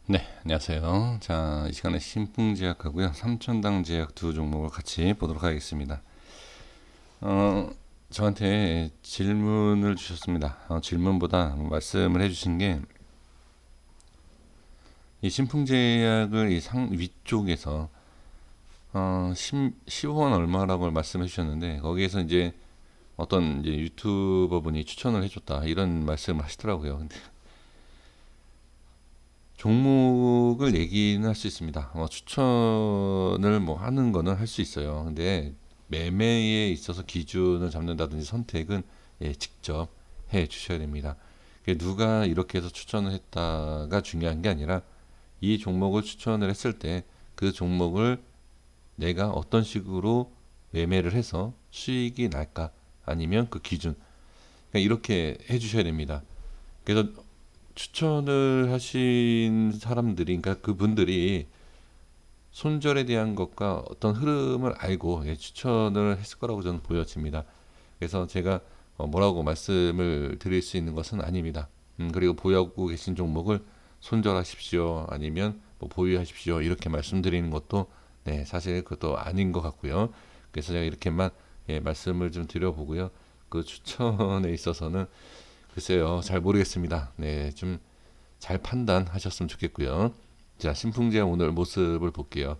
네, 안녕하세요. 자, 이 시간에 신풍제약하고요, 삼천당제약 두 종목을 같이 보도록 하겠습니다. 어, 저한테 질문을 주셨습니다. 질문보다 말씀을 해주신 게, 이 신풍제약을 이 위쪽에서 15원 얼마라고 말씀해 주셨는데, 거기에서 이제 어떤 이제 유튜버 분이 추천을 해줬다 이런 말씀을 하시더라고요. 근데 종목을 얘기는 할 수 있습니다. 추천을 뭐 하는 거는 할 수 있어요. 근데 매매에 있어서 기준을 잡는다든지 선택은 직접 해 주셔야 됩니다. 누가 이렇게 해서 추천을 했다가 중요한 게 아니라 이 종목을 추천을 했을 때 그 종목을 내가 어떤 식으로 매매를 해서 수익이 날까 아니면 그 기준, 그러니까 이렇게 해 주셔야 됩니다. 그래서 추천을 하신 사람들이, 그러니까 그분들이 손절에 대한 것과 어떤 흐름을 알고 추천을 했을 거라고 저는 보여집니다. 그래서 제가 뭐라고 말씀을 드릴 수 있는 것은 아닙니다. 그리고 보유하고 계신 종목을 손절하십시오, 아니면 뭐 보유하십시오, 이렇게 말씀드리는 것도 사실 그것도 아닌 것 같고요. 그래서 제가 이렇게만 말씀을 좀 드려보고요. 그 추천에 있어서는 글쎄요, 잘 모르겠습니다. 네, 좀 잘 판단하셨으면 좋겠고요. 자, 신풍제약 오늘 모습을 볼게요.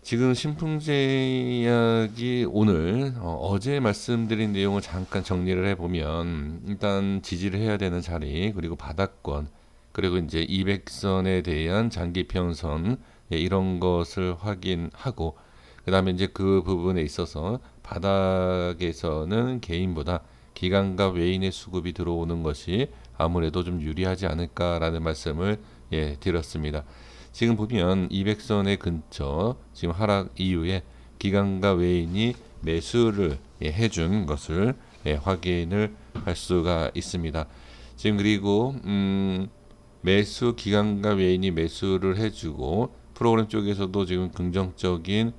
지금 신풍제약이 오늘 제 말씀드린 내용을 잠깐 정리를 해보면, 일단 지지를 해야 되는 자리, 그리고 바닥권, 그리고 이제 200선에 대한 장기 평선, 이런 것을 확인하고, 그 다음에 이제 그 부분에 있어서 바닥에서는 개인보다 기관과 외인의 수급이 들어오는 것이 아무래도 좀 유리하지 않을까라는 말씀을 드렸습니다. 지금 보면 200선의 근처, 지금 하락 이후에 기관과 외인이 매수를 해준 것을 확인을 할 수가 있습니다. 지금 그리고 매수 기관과 외인이 매수를 해주고 프로그램 쪽에서도 지금 긍정적인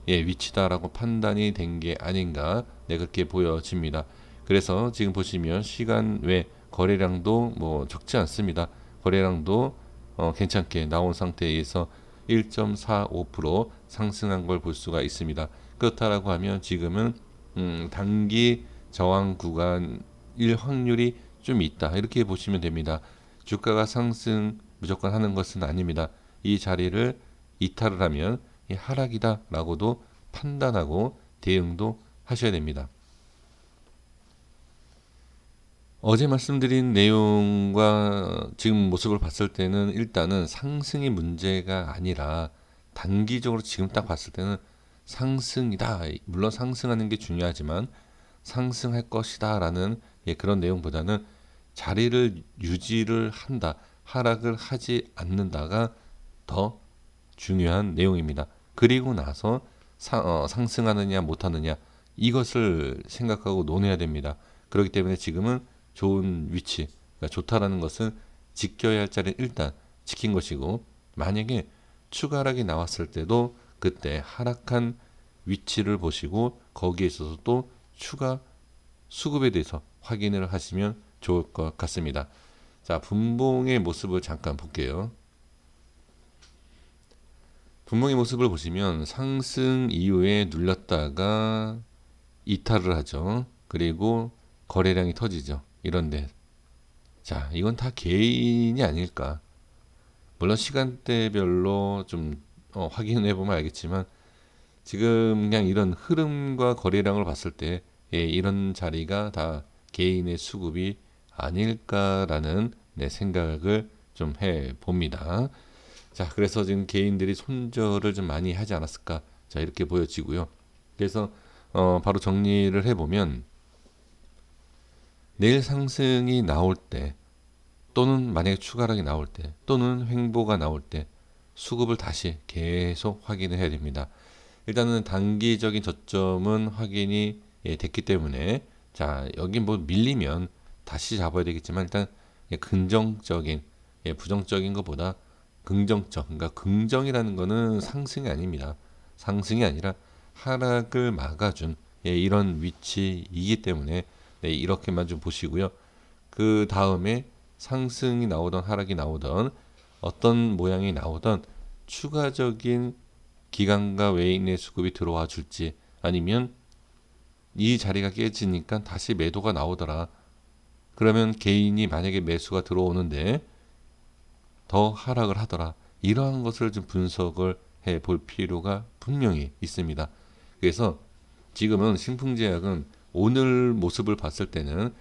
위치다라고 판단이 된 게 아닌가, 그렇게 보여집니다. 그래서 지금 보시면 시간 외 거래량도 뭐 적지 않습니다. 거래량도 괜찮게 나온 상태에서 1.45% 상승한 걸 볼 수가 있습니다. 그렇다라고 하면 지금은 단기 저항 구간일 확률이 좀 있다, 이렇게 보시면 됩니다. 주가가 상승 무조건 하는 것은 아닙니다. 이 자리를 이탈을 하면 하락이다라고도 판단하고 대응도 하셔야 됩니다. 어제 말씀드린 내용과 지금 모습을 봤을 때는 일단은 상승이 문제가 아니라 단기적으로 지금 딱 봤을 때는 상승이다. 물론 상승하는 게 중요하지만 상승할 것이다라는 그런 내용보다는 자리를 유지를 한다, 하락을 하지 않는다가 더 중요한 내용입니다. 그리고 나서 상승하느냐 못하느냐, 이것을 생각하고 논해야 됩니다. 그렇기 때문에 지금은 좋은 위치, 그러니까 좋다라는 것은 지켜야 할 자리는 일단 지킨 것이고, 만약에 추가 하락이 나왔을 때도 그때 하락한 위치를 보시고 거기에 있어서 또 추가 수급에 대해서 확인을 하시면 좋을 것 같습니다. 자, 분봉의 모습을 잠깐 볼게요. 분봉의 모습을 보시면 상승 이후에 눌렸다가 이탈을 하죠. 그리고 거래량이 터지죠. 이런데, 자, 이건 다 개인이 아닐까. 물론 시간대별로 좀 확인해 보면 알겠지만, 지금 그냥 이런 흐름과 거래량을 봤을 때 이런 자리가 다 개인의 수급이 아닐까라는 생각을 좀 해 봅니다. 자, 그래서 지금 개인들이 손절을 좀 많이 하지 않았을까, 자, 이렇게 보여지고요. 그래서 바로 정리를 해보면, 내일 상승이 나올 때, 또는 만약에 추가락이 나올 때, 또는 횡보가 나올 때 수급을 다시 계속 확인을 해야 됩니다. 일단은 단기적인 저점은 확인이 됐기 때문에, 자, 여기 뭐 밀리면 다시 잡아야 되겠지만, 일단 긍정적인, 부정적인 것보다 긍정적, 그러니까 긍정이라는 거는 상승이 아닙니다. 상승이 아니라 하락을 막아준 이런 위치이기 때문에 이렇게만 좀 보시고요. 그 다음에 상승이 나오던 하락이 나오던 어떤 모양이 나오던 추가적인 기관과 외인의 수급이 들어와 줄지, 아니면 이 자리가 깨지니까 다시 매도가 나오더라. 그러면 개인이 만약에 매수가 들어오는데 더 하락을 하더라. 이러한 것을 좀 분석을 해 볼 필요가 분명히 있습니다. 그래서 지금은 신풍제약은 오늘 모습을 봤을 때는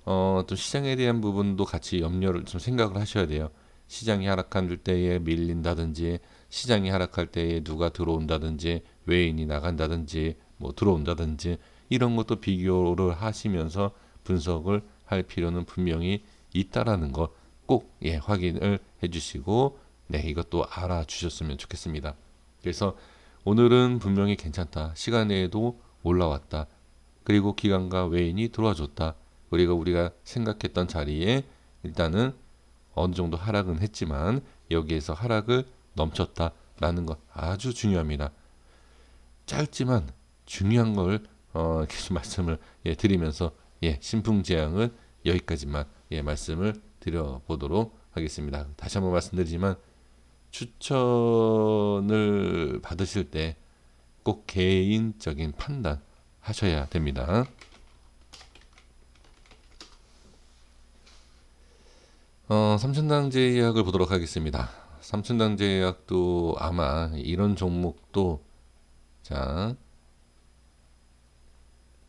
또 시장에 대한 부분도 같이 염려를 좀 생각을 하셔야 돼요. 시장이 하락할 때에 밀린다든지, 시장이 하락할 때에 누가 들어온다든지, 외인이 나간다든지, 뭐 들어온다든지, 이런 것도 비교를 하시면서 분석을 할 필요는 분명히 있다라는 것 꼭 확인을 해주시고, 네, 이것도 알아주셨으면 좋겠습니다. 그래서 오늘은 분명히 괜찮다. 시간 내에도 올라왔다. 그리고 기관과 외인이 들어와줬다. 그리고 우리가 생각했던 자리에 일단은 어느 정도 하락은 했지만 여기에서 하락을 넘쳤다라는 것 아주 중요합니다. 짧지만 중요한 걸 계속 말씀을 드리면서 신풍제약은 여기까지만 말씀을 드려보도록 하겠습니다. 다시 한번 말씀드리지만 추천을 받으실 때 꼭 개인적인 판단 하셔야 됩니다. 삼천당제약을 보도록 하겠습니다. 삼천당제약도 아마 이런 종목도 자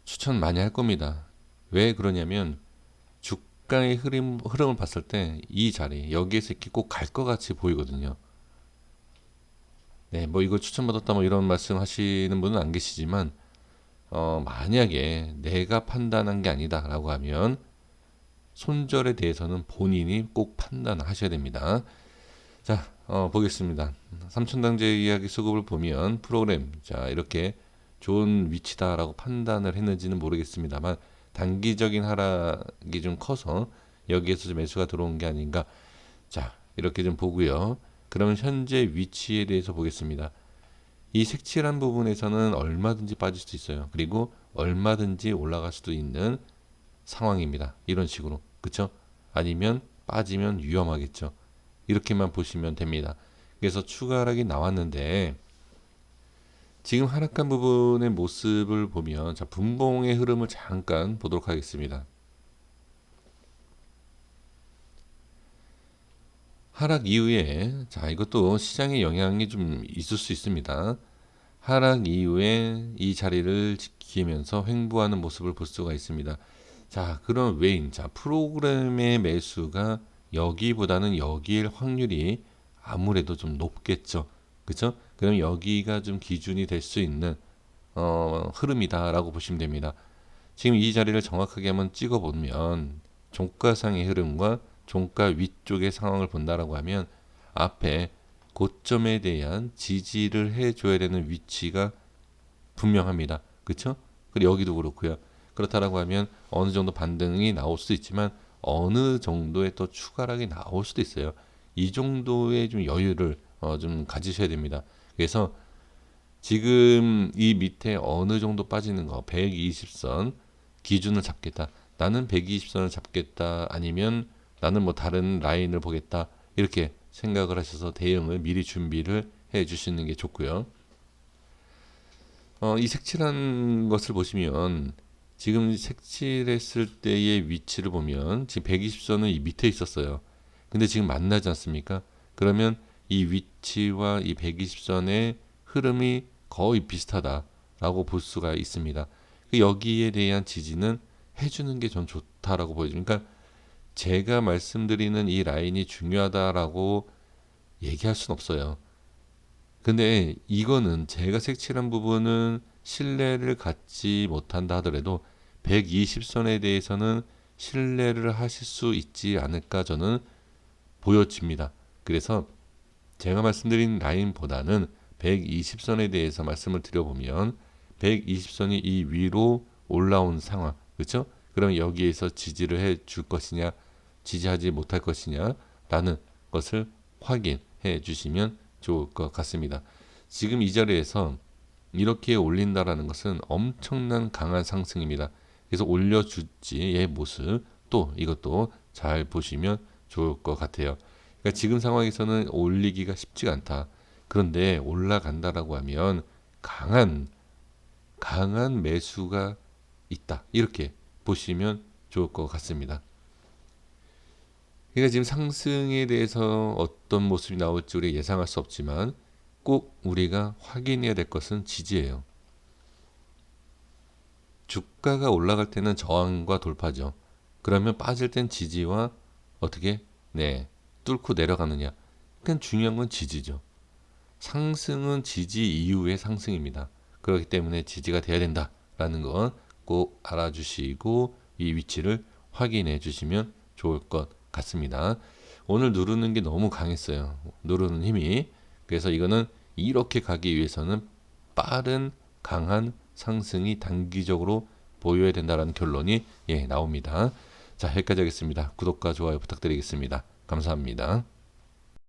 추천 많이 할 겁니다. 왜 그러냐면 주가의 흐름을 봤을 때 이 자리 여기에서 이렇게 꼭 갈 것 같이 보이거든요. 네, 뭐 이거 추천받았다 뭐 이런 말씀 하시는 분은 안 계시지만 만약에 내가 판단한 게 아니다라고 하면 손절에 대해서는 본인이 꼭 판단하셔야 됩니다. 자, 보겠습니다. 삼천당제 이야기 수급을 보면 프로그램 자 이렇게 좋은 위치다라고 판단을 했는지는 모르겠습니다만 단기적인 하락이 좀 커서 여기에서 좀 매수가 들어온 게 아닌가. 자, 이렇게 좀 보고요. 그러면 현재 위치에 대해서 보겠습니다. 이 색칠한 부분에서는 얼마든지 빠질 수 있어요. 그리고 얼마든지 올라갈 수도 있는 상황입니다. 이런 식으로. 그쵸? 아니면 빠지면 위험하겠죠. 이렇게만 보시면 됩니다. 그래서 추가 하락이 나왔는데 지금 하락한 부분의 모습을 보면 자, 분봉의 흐름을 잠깐 보도록 하겠습니다. 하락 이후에 자, 이것도 시장의 영향이 좀 있을 수 있습니다. 하락 이후에 이 자리를 지키면서 횡보하는 모습을 볼 수가 있습니다. 자, 그럼 외인, 자, 프로그램의 매수가 여기보다는 여기일 확률이 아무래도 좀 높겠죠. 그쵸? 그럼 여기가 좀 기준이 될 수 있는 흐름이다라고 보시면 됩니다. 지금 이 자리를 정확하게 한번 찍어보면 종가상의 흐름과 종가 위쪽의 상황을 본다라고 하면 앞에 고점에 대한 지지를 해줘야 되는 위치가 분명합니다. 그쵸? 그리고 여기도 그렇고요. 그렇다라고 하면 어느 정도 반등이 나올 수도 있지만 어느 정도의 또 추가락이 나올 수도 있어요. 이 정도의 좀 여유를 좀 가지셔야 됩니다. 그래서 지금 이 밑에 어느 정도 빠지는 거 120선 기준을 잡겠다. 나는 120선을 잡겠다. 아니면 나는 뭐 다른 라인을 보겠다. 이렇게 생각을 하셔서 대응을 미리 준비를 해 주시는 게 좋고요. 이 색칠한 것을 보시면 지금 색칠했을 때의 위치를 보면 지금 120선은 이 밑에 있었어요. 근데 지금 만나지 않습니까? 그러면 이 위치와 이 120선의 흐름이 거의 비슷하다라고 볼 수가 있습니다. 여기에 대한 지지는 해주는 게 전 좋다라고 보여집니다. 그러니까 제가 말씀드리는 이 라인이 중요하다라고 얘기할 수는 없어요. 근데 이거는 제가 색칠한 부분은 신뢰를 갖지 못한다 하더라도 120선에 대해서는 신뢰를 하실 수 있지 않을까 저는 보여집니다. 그래서 제가 말씀드린 라인보다는 120선에 대해서 말씀을 드려보면 120선이 이 위로 올라온 상황, 그렇죠? 그럼 여기에서 지지를 해 줄 것이냐, 지지하지 못할 것이냐 라는 것을 확인해 주시면 좋을 것 같습니다. 지금 이 자리에서 이렇게 올린다라는 것은 엄청난 강한 상승입니다. 그래서 올려줄지의 모습 또 이것도 잘 보시면 좋을 것 같아요. 그러니까 지금 상황에서는 올리기가 쉽지가 않다. 그런데 올라간다라고 하면 강한 매수가 있다. 이렇게 보시면 좋을 것 같습니다. 그러니까 지금 상승에 대해서 어떤 모습이 나올지 우리가 예상할 수 없지만 꼭 우리가 확인해야 될 것은 지지예요. 주가가 올라갈 때는 저항과 돌파죠. 그러면 빠질 땐 지지와 어떻게 뚫고 내려가느냐. 그러니까 중요한 건 지지죠. 상승은 지지 이후의 상승입니다. 그렇기 때문에 지지가 돼야 된다라는 건 꼭 알아주시고 이 위치를 확인해 주시면 좋을 것 같습니다. 오늘 누르는 게 너무 강했어요. 누르는 힘이. 그래서 이거는 이렇게 가기 위해서는 빠른 강한 상승이 단기적으로 보여야 된다라는 결론이 나옵니다. 자, 여기까지 하겠습니다. 구독과 좋아요 부탁드리겠습니다. 감사합니다.